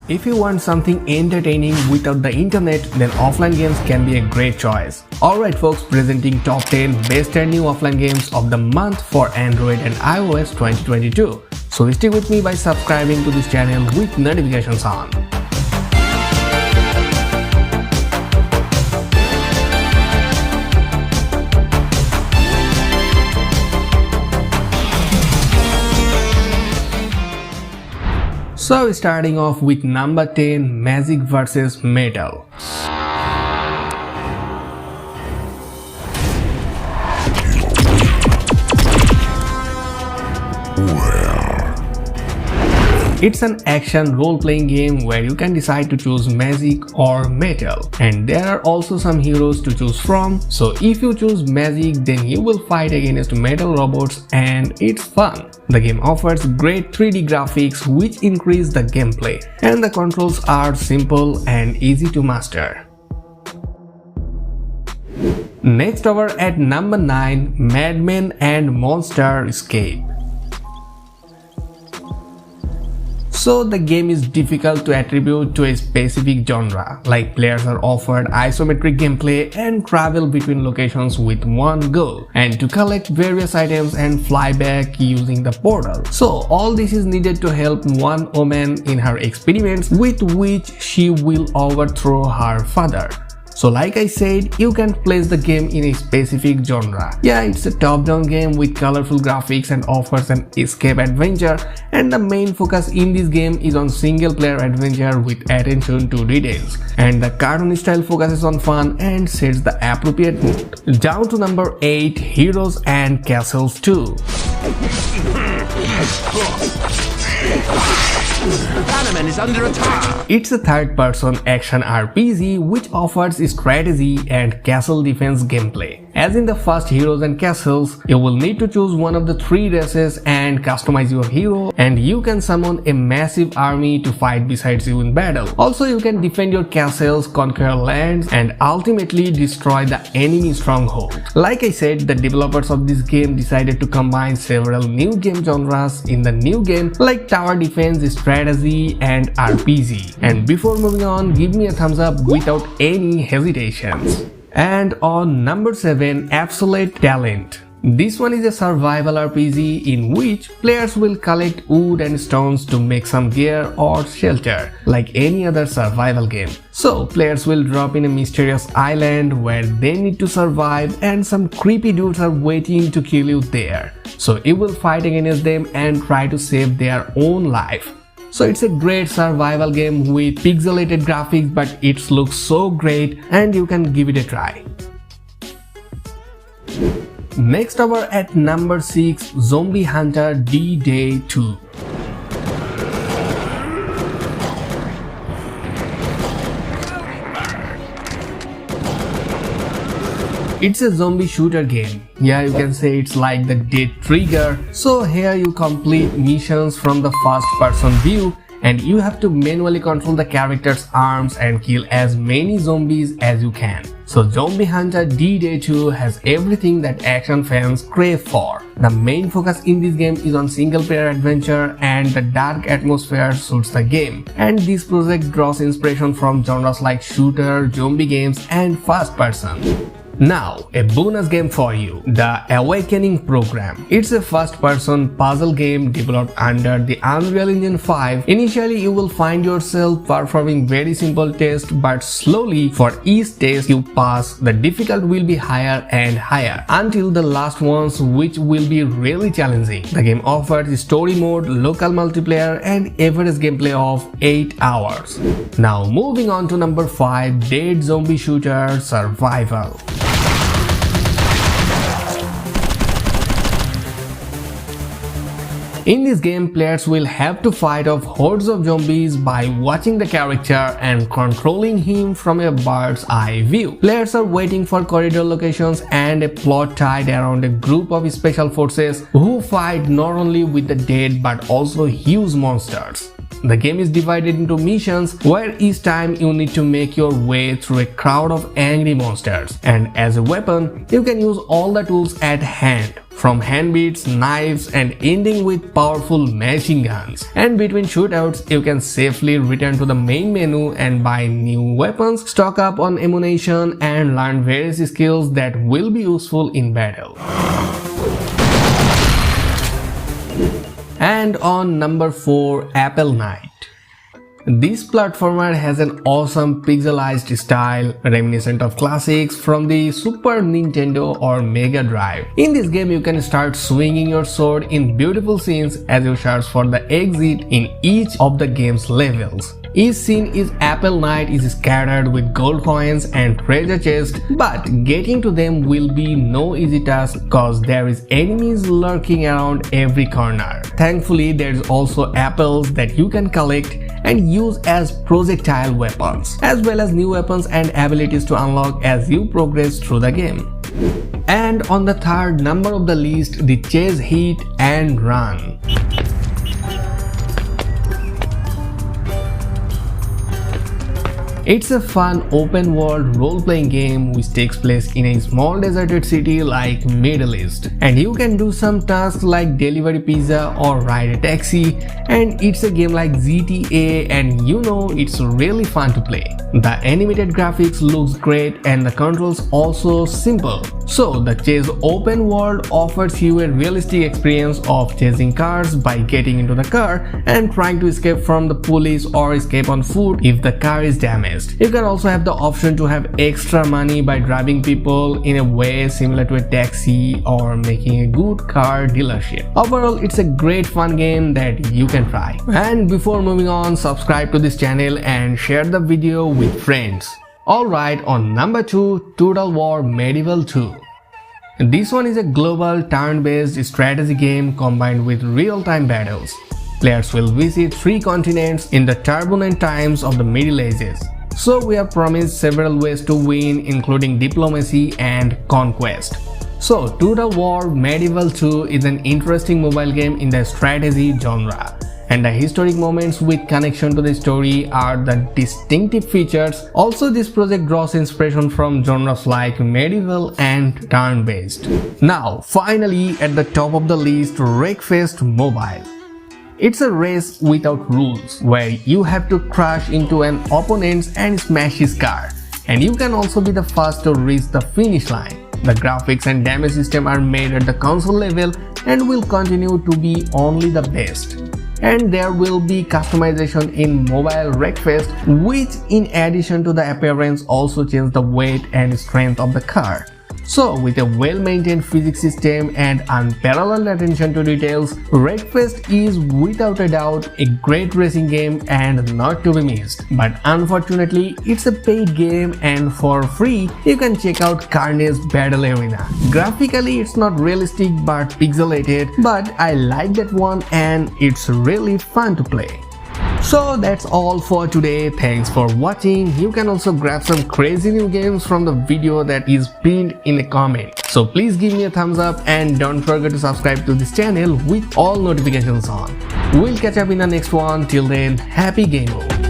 If you want something entertaining without the internet, then offline games can be a great choice. Alright folks, presenting top 10 best and new offline games of the month for Android and iOS 2022. So stick with me by subscribing to this channel with notifications on. So starting off with number 10, Magic vs Metal. It's an action role-playing game where you can decide to choose magic or metal, and there are also some heroes to choose from. So if you choose magic, then you will fight against metal robots and it's fun. The game offers great 3D graphics which increase the gameplay, and the controls are simple and easy to master. Next over at number 9, Madman and Monster Escape. So the game is difficult to attribute to a specific genre, like players are offered isometric gameplay and travel between locations with one goal, and to collect various items and fly back using the portal. So all this is needed to help one woman in her experiments with which she will overthrow her father. So like I said, you can place the game in a specific genre. Yeah, it's a top-down game with colorful graphics and offers an escape adventure, and the main focus in this game is on single-player adventure with attention to details, and the cartoon style focuses on fun and sets the appropriate mood. Down to number 8, Heroes and Castles 2. Bannerman is under attack! It's a third-person action RPG which offers strategy and castle defense gameplay. As in the first Heroes and Castles, you will need to choose one of the 3 races and customize your hero, and you can summon a massive army to fight besides you in battle. Also, you can defend your castles, conquer lands, and ultimately destroy the enemy stronghold. Like I said, the developers of this game decided to combine several new game genres in the new game, like tower defense, strategy, and RPG. And before moving on, give me a thumbs up without any hesitations. And on number 7, Absolute Talent. This one is a survival RPG in which players will collect wood and stones to make some gear or shelter, like any other survival game. So players will drop in a mysterious island where they need to survive, and some creepy dudes are waiting to kill you there. So you will fight against them and try to save their own life. So it's a great survival game with pixelated graphics, but it looks so great and you can give it a try. Next over at number 6, Zombie Hunter DDay 2. It's a zombie shooter game. Yeah, you can say it's like the Dead Trigger. So here you complete missions from the first person view, and you have to manually control the character's arms and kill as many zombies as you can. So Zombie Hunter DDay 2 has everything that action fans crave for. The main focus in this game is on single player adventure, and the dark atmosphere suits the game. And this project draws inspiration from genres like shooter, zombie games, and first person. Now, a bonus game for you, The Awakening Program. It's a first-person puzzle game developed under the Unreal Engine 5. Initially, you will find yourself performing very simple tests, but slowly, for each test you pass, the difficulty will be higher and higher, until the last ones, which will be really challenging. The game offers story mode, local multiplayer, and average gameplay of 8 hours. Now, moving on to number 5, Dead Zombie Shooter Survival. In this game, players will have to fight off hordes of zombies by watching the character and controlling him from a bird's eye view. Players are waiting for corridor locations and a plot tied around a group of special forces who fight not only with the dead but also huge monsters. The game is divided into missions where each time you need to make your way through a crowd of angry monsters, and as a weapon you can use all the tools at hand. from hand beats, knives and ending with powerful machine guns. And between shootouts, you can safely return to the main menu and buy new weapons, stock up on ammunition and learn various skills that will be useful in battle. And on number 4, Apple Knight. This platformer has an awesome pixelized style reminiscent of classics from the Super Nintendo or Mega Drive. In this game, you can start swinging your sword in beautiful scenes as you search for the exit in each of the game's levels. Each scene is Apple Knight is scattered with gold coins and treasure chests, but getting to them will be no easy task cause there is enemies lurking around every corner. Thankfully, there is also apples that you can collect and use as projectile weapons, as well as new weapons and abilities to unlock as you progress through the game. And on the third number of the list, the Chase Hit and Run. It's a fun open-world role-playing game which takes place in a small deserted city like Middle East. And you can do some tasks like deliver pizza or ride a taxi, and it's a game like GTA and you know it's really fun to play. The animated graphics looks great and the controls also simple. So the Chase open world offers you a realistic experience of chasing cars by getting into the car and trying to escape from the police or escape on foot if the car is damaged. You can also have the option to have extra money by driving people in a way similar to a taxi or making a good car dealership. Overall, it's a great fun game that you can try. And before moving on, subscribe to this channel and share the video with friends. Alright, on number 2, Total War Medieval 2. This one is a global turn-based strategy game combined with real-time battles. Players will visit 3 continents in the turbulent times of the Middle Ages. So we are promised several ways to win, including diplomacy and conquest. So Total War Medieval 2 is an interesting mobile game in the strategy genre. And the historic moments with connection to the story are the distinctive features. Also, this project draws inspiration from genres like medieval and turn-based. Now, finally, at the top of the list, Wreckfest Mobile. It's a race without rules, where you have to crash into an opponent and smash his car. And you can also be the first to reach the finish line. The graphics and damage system are made at the console level and will continue to be only the best. And there will be customization in mobile Wreckfest, which in addition to the appearance also change the weight and strength of the car. So with a well-maintained physics system and unparalleled attention to details, Wreckfest is without a doubt a great racing game and not to be missed. But unfortunately, it's a paid game and for free, you can check out Carnage Battle Arena. Graphically, it's not realistic but pixelated, but I like that one and it's really fun to play. So that's all for today. Thanks for watching. You can also grab some crazy new games from the video that is pinned in a comment. So please give me a thumbs up and don't forget to subscribe to this channel with all notifications on. We'll catch up in the next one. Till then, happy gaming.